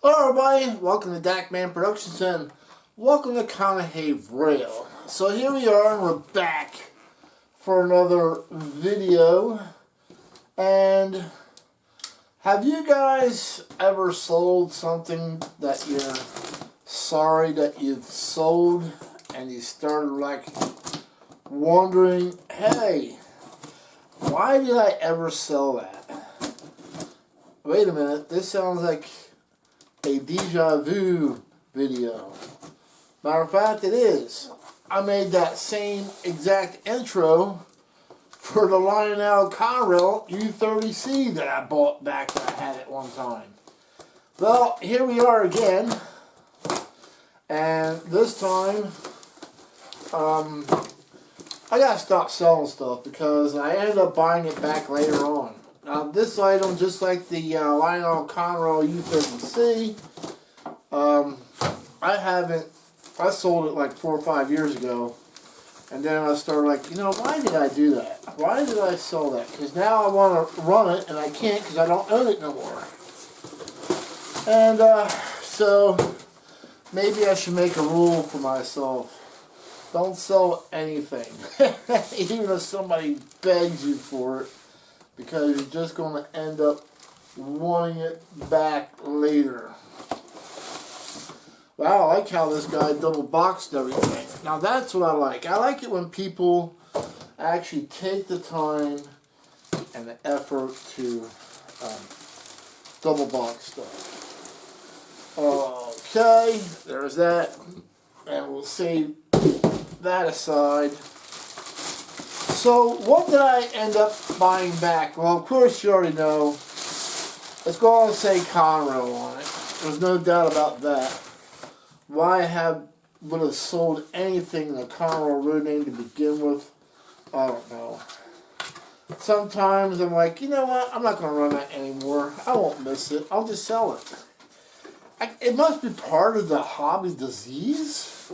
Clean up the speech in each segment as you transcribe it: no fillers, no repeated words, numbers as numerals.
Hello everybody, welcome to Dakman Productions and welcome to Rail. So here we are and we're back for another video. And have you guys ever sold something that you're sorry that you've sold and you started like wondering, hey, why did I ever sell that? Wait a minute, this sounds like a deja vu video. Matter of fact, it is. I made that same exact intro for the Lionel Conrail U30C that I bought back when I had it one time. Well, here we are again, and this time I gotta stop selling stuff because I ended up buying it back later on. Now this item, just like the Lionel Conrail U30C, I sold it like 4 or 5 years ago, and then I started like, you know, why did I do that? Why did I sell that? Because now I want to run it, and I can't because I don't own it no more. And so maybe I should make a rule for myself. Don't sell anything, even if somebody begs you for it, because you're just going to end up wanting it back later. Wow, I like how this guy double boxed everything. Now that's what I like. I like it when people actually take the time and the effort to double box stuff. Okay, there's that. And we'll save that aside. So what did I end up buying back? Well, of course you already know. Let's go on and say Conrail on it. There's no doubt about that. Why I would have sold anything in the Conrail road name to begin with, I don't know. Sometimes I'm like, you know what, I'm not going to run that anymore. I won't miss it. I'll just sell it. It must be part of the hobby disease.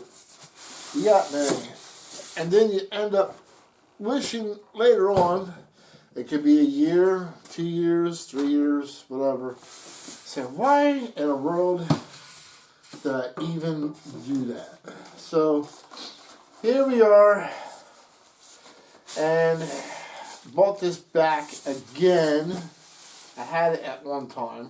You got me. And then you end up wishing later on, it could be a year, 2 years, 3 years, whatever, saying, why in the world did I even do that? So here we are, and bought this back again. I had it at one time.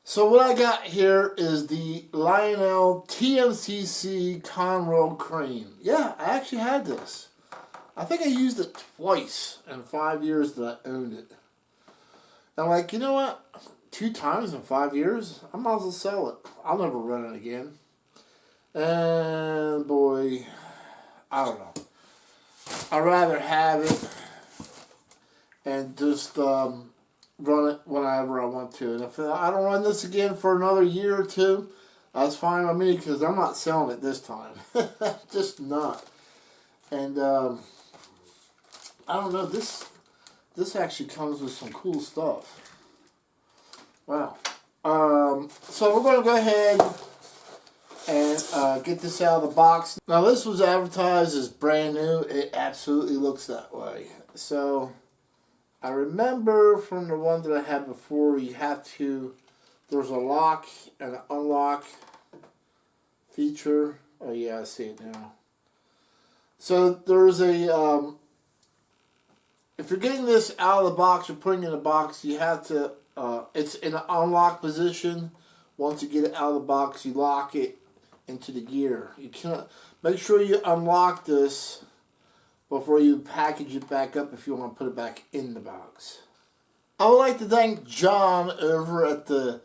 So what I got here is the Lionel TMCC Conrail crane. Yeah, I actually had this. I think I used it twice in 5 years that I owned it. I'm like, you know what? 2 times in 5 years? I might as well sell it. I'll never run it again. And boy, I don't know. I'd rather have it and just run it whenever I want to. And if I don't run this again for another year or 2, that's fine with me because I'm not selling it this time. Just not. And I don't know, this actually comes with some cool stuff. Wow. So we're going to go ahead and get this out of the box. Now this was advertised as brand new. It absolutely looks that way. So I remember from the one that I had before, you have to, there's a lock and an unlock feature. Oh yeah, I see it now. So there's a, if you're getting this out of the box or putting it in the box, you have to, it's in an unlock position. Once you get it out of the box, you lock it into the gear. You cannot, make sure you unlock this before you package it back up if you want to put it back in the box. I would like to thank John over at the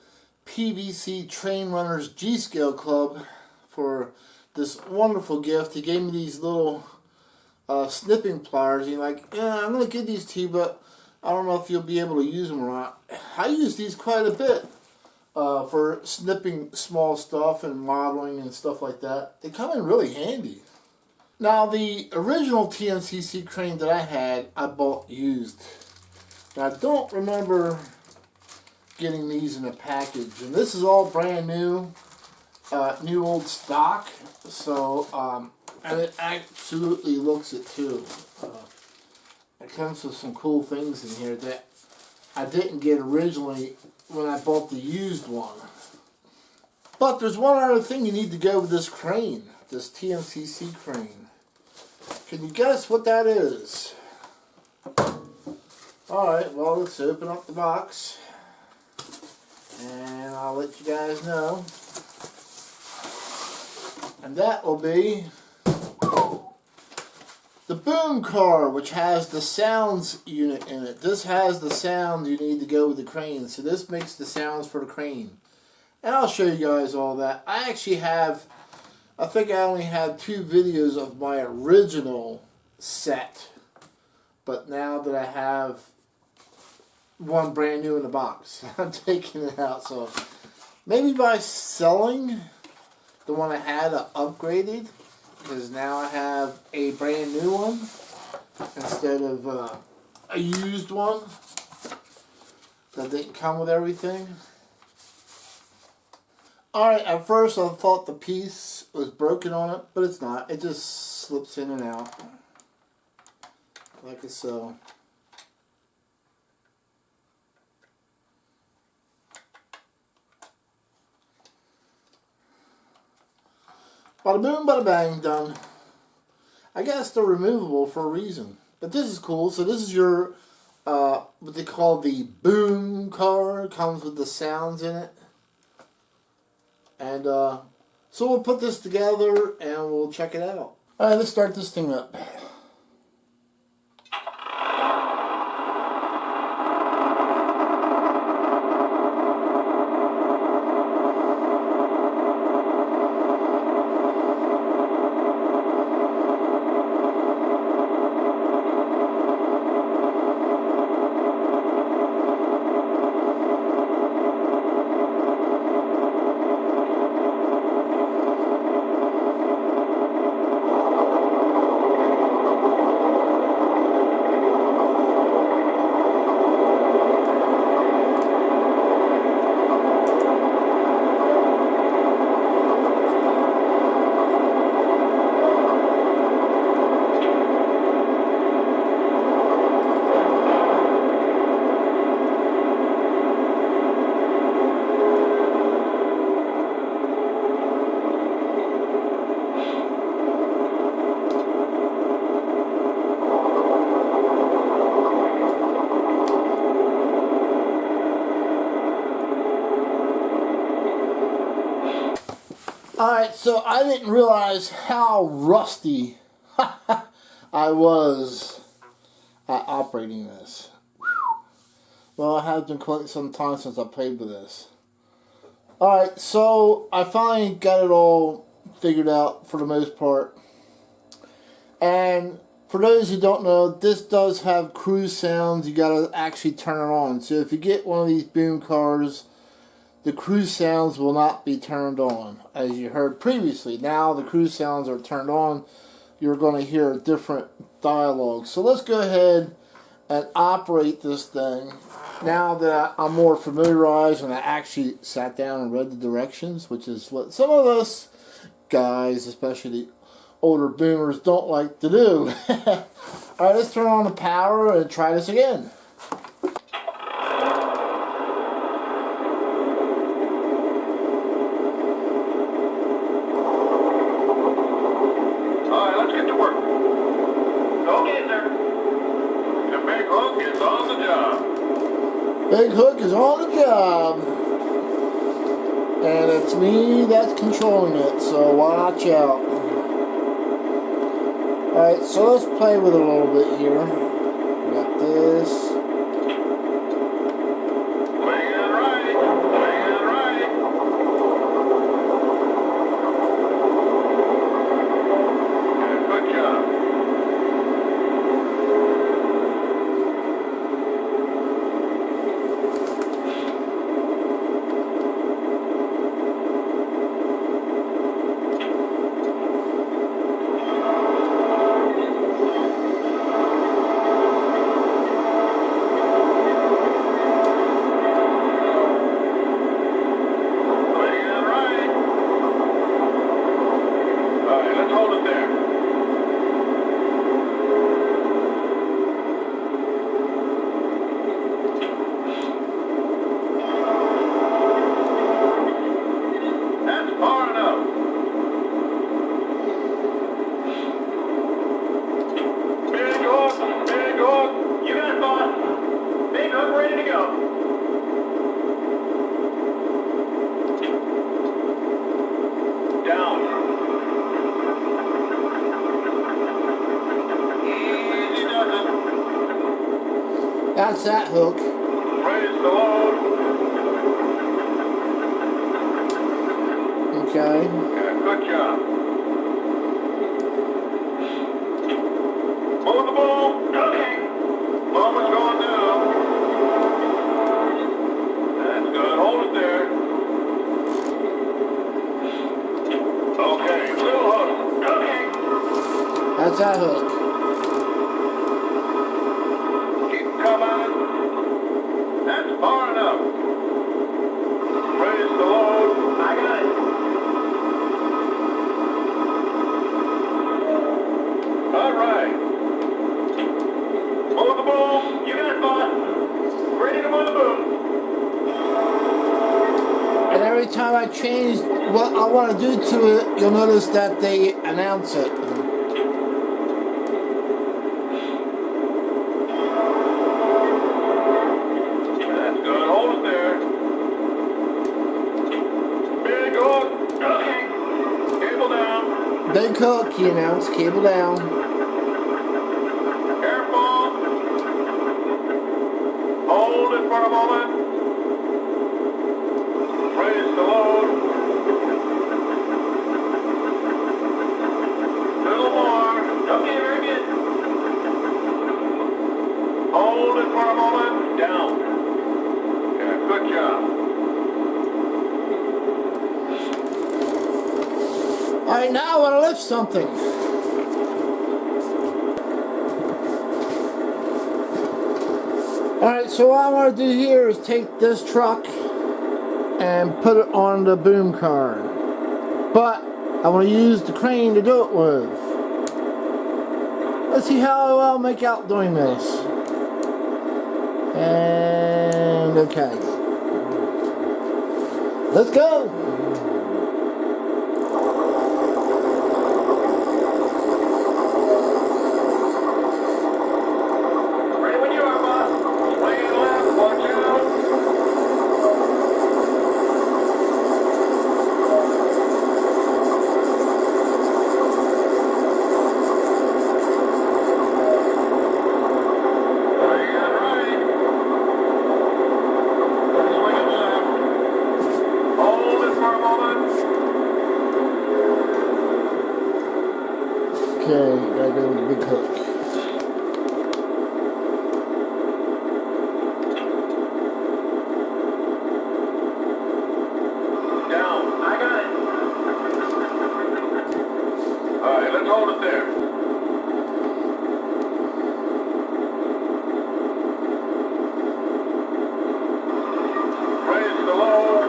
PVC Train Runners G-Scale Club for this wonderful gift. He gave me these little snipping pliers. He's like, yeah, I'm going to give these to you, but I don't know if you'll be able to use them or not. I use these quite a bit for snipping small stuff and modeling and stuff like that. They come in really handy. Now the original TMCC crane that I had, I bought used. Now I don't remember getting these in a package. And this is all brand new, new old stock. So, and it absolutely looks it too. It comes with some cool things in here that I didn't get originally when I bought the used one. But there's one other thing you need to go with this crane, this TMCC crane. Can you guess what that is? Alright, well, let's open up the box. And I'll let you guys know. And that will be the boom car, which has the sounds unit in it. This has the sound you need to go with the crane. So this makes the sounds for the crane. And I'll show you guys all that. I actually have, I think I only had 2 videos of my original set. But now that I have one brand new in the box, I'm taking it out. So maybe by selling the one I had, I upgraded. Because now I have a brand new one instead of a used one that didn't come with everything. Alright, at first I thought the piece was broken on it, but it's not. It just slips in and out like so. Bada boom, bada bang, done. I guess they're removable for a reason. But this is cool. So this is your, what they call the boom car. It comes with the sounds in it. And so we'll put this together and we'll check it out. Alright, let's start this thing up. Alright, so I didn't realize how rusty I was at operating this. Well, it has been quite some time since I played with this. Alright, so I finally got it all figured out for the most part. And for those who don't know, this does have cruise sounds. You gotta actually turn it on. So if you get one of these boom cars, the cruise sounds will not be turned on, as you heard previously. Now the cruise sounds are turned on. You're going to hear a different dialogue. So let's go ahead and operate this thing. Now that I'm more familiarized and I actually sat down and read the directions, which is what some of us guys, especially the older boomers, don't like to do. Alright, let's turn on the power and try this again. Big Hook is on the job. And it's me that's controlling it, so watch out. Alright, so let's play with it a little bit here. We got this. That's that hook. Raise the load. Okay. Yeah, good job. Move the boom. Okay. Boom is going down. That's good. Hold it there. Okay. Little hook. Okay. That's that hook. Keep coming. That's far enough. Raise the load. I got it. All right. Move the boom. You got it, boss. Ready to move the boom. And every time I change what I want to do to it, you'll notice that they announce it. That's good. Hold it there. Big hook. Okay. Cable down. Big hook, he announced. Cable down. Careful. Hold it for a moment. Raise the load. Little more. Okay, very good. Hold it for a moment. Down. Yeah, good job. Alright, now I want to lift something. Alright, so what I want to do here is take this truck and put it on the boom car. But I want to use the crane to do it with. Let's see how I'll make out doing this. And okay. Let's go! Ready when you are, boss. Swing left. Watch out. Okay, gotta go with the big hook. Down. I got it. All right, let's hold it there. Raise the load.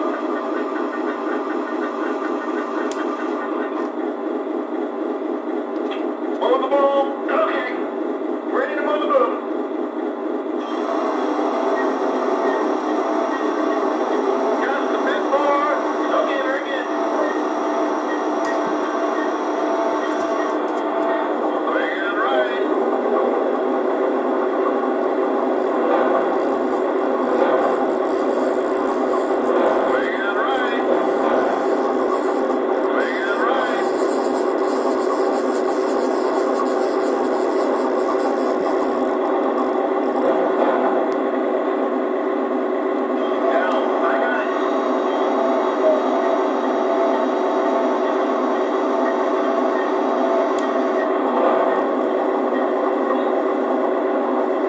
Move the boom. Okay. Ready to move the boom. Just a bit more. Okay, very good. Swing it right. Swing it right. Swing it right. Down. I got it.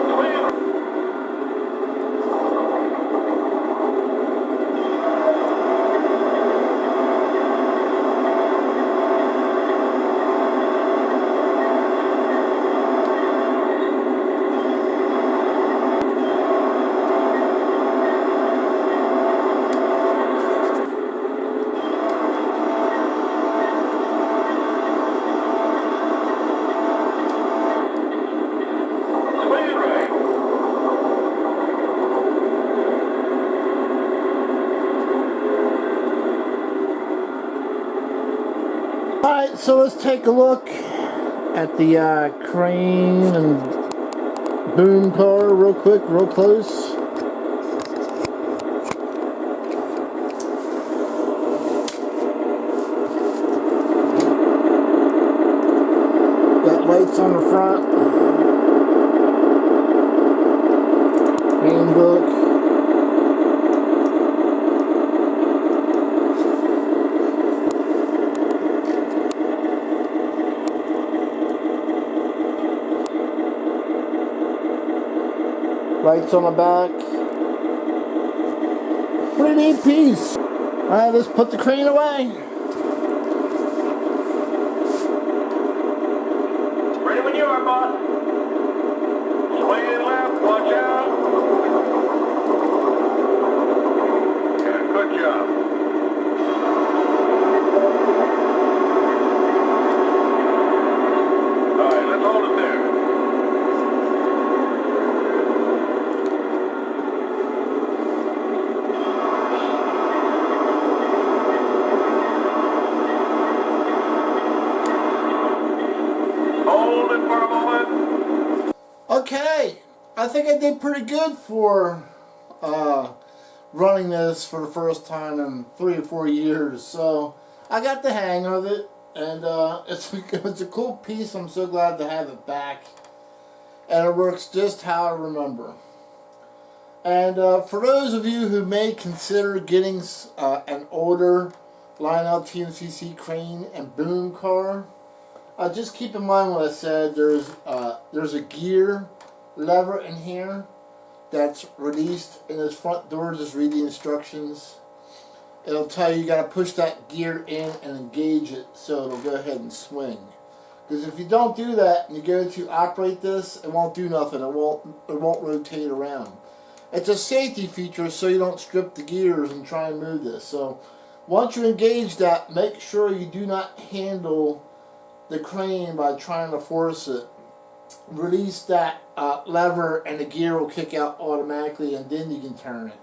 Swing it. Swing it right. Alright, so let's take a look at the crane and boom car real quick, real close. Got lights on the front. Handbook. Lights on the back. Pretty neat piece. Alright, let's put the crane away. Ready when you are, boss. Swinging left, watch out. Yeah, good job. All right, let's hold it there. Hold it for a moment. Okay, I think I did pretty good for running this for the first time in 3 or 4 years. So I got the hang of it, and it's a cool piece. I'm so glad to have it back, and it works just how I remember. And for those of you who may consider getting an older Lionel TMCC crane and boom car, just keep in mind what I said. There's a gear lever in here that's released in this front door. Just read the instructions. It'll tell you got to push that gear in and engage it so it'll go ahead and swing. Because if you don't do that and you go to operate this, it won't do nothing. It won't rotate around. It's a safety feature so you don't strip the gears and try and move this. So once you engage that, make sure you do not handle the crane by trying to force it. Release that lever and the gear will kick out automatically, and then you can turn it.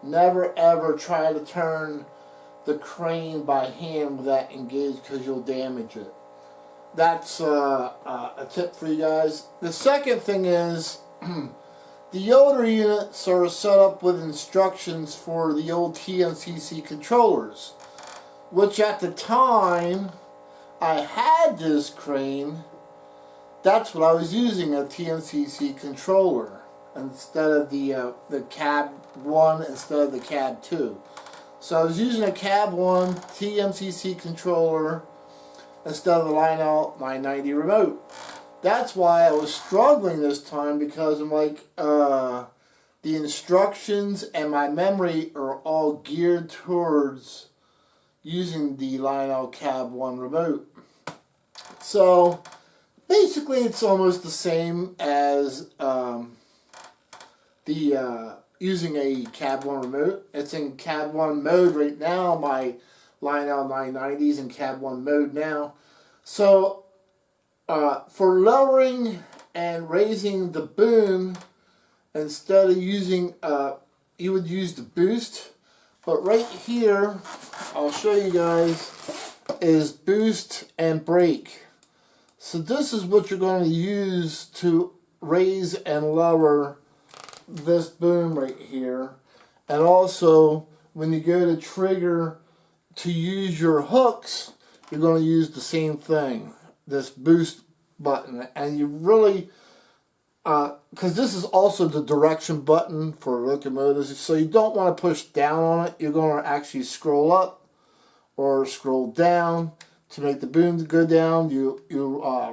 Never ever try to turn the crane by hand with that engaged, because you'll damage it. That's a tip for you guys. The second thing is the older units are set up with instructions for the old TMCC controllers, which at the time I had this crane, that's what I was using, a TMCC controller instead of the cab 1 instead of the cab 2. So I was using a cab 1 TMCC controller instead of the Lionel 990 remote. That's why I was struggling this time, because I'm like, the instructions and my memory are all geared towards using the Lionel cab 1 remote. So basically it's almost the same as using a cab 1 remote. It's in cab 1 mode right now. My Lionel 990 is in cab 1 mode now. So for lowering and raising the boom, instead of using, you would use the boost. But right here, I'll show you guys, is boost and brake. So this is what you're going to use to raise and lower this boom right here. And also, when you go to trigger to use your hooks, you're going to use the same thing, this boost button. And you really, because this is also the direction button for locomotives, so you don't want to push down on it. You're going to actually scroll up or scroll down to make the boom go down. You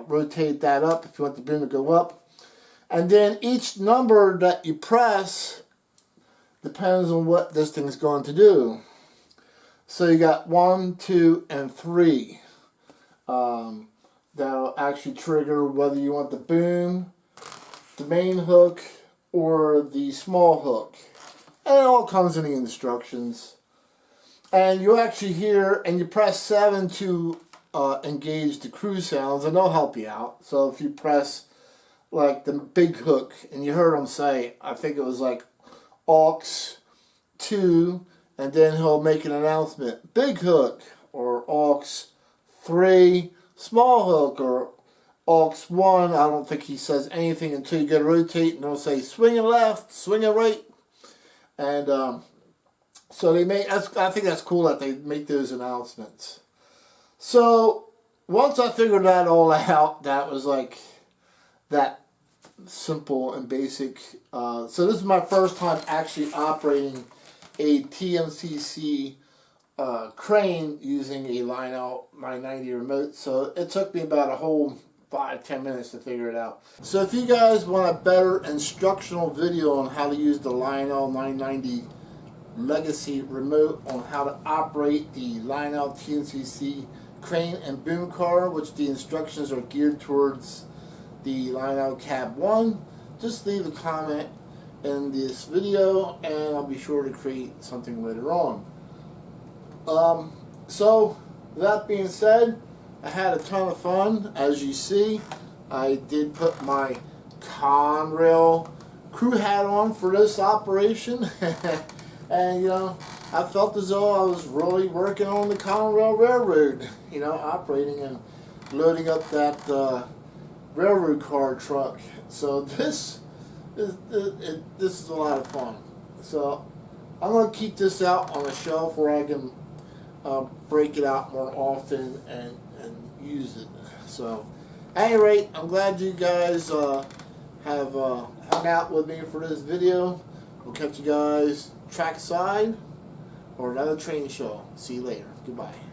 rotate that up if you want the boom to go up. And then each number that you press depends on what this thing is going to do. So you got 1, 2, and 3. That'll actually trigger whether you want the boom, the main hook, or the small hook. And it all comes in the instructions. And you actually hear, and you press 7 to engage the cruise sounds, and they'll help you out. So if you press like the big hook, and you heard him say, I think it was like aux 2, and then he'll make an announcement, big hook, or aux 3, small hook, or aux 1. I don't think he says anything until you go to rotate, and they'll say swing it left, swing it right. And so they make, I think that's cool that they make those announcements. So once I figured that all out, that was like that simple and basic. So this is my first time actually operating a TMCC crane using a Lionel 990 remote. So it took me about a whole 5-10 minutes to figure it out. So if you guys want a better instructional video on how to use the Lionel 990 Legacy remote, on how to operate the Lionel TMCC crane and boom car, which the instructions are geared towards the Lionel Cab 1, just leave a comment in this video and I'll be sure to create something later on. So that being said, I had a ton of fun. As you see, I did put my Conrail crew hat on for this operation. And, you know, I felt as though I was really working on the Conrail Railroad, you know, operating and loading up that railroad car truck. So this is a lot of fun. So I'm going to keep this out on a shelf where I can break it out more often and use it. So at any rate, I'm glad you guys have hung out with me for this video. We'll catch you guys trackside or another train show. See you later. Goodbye.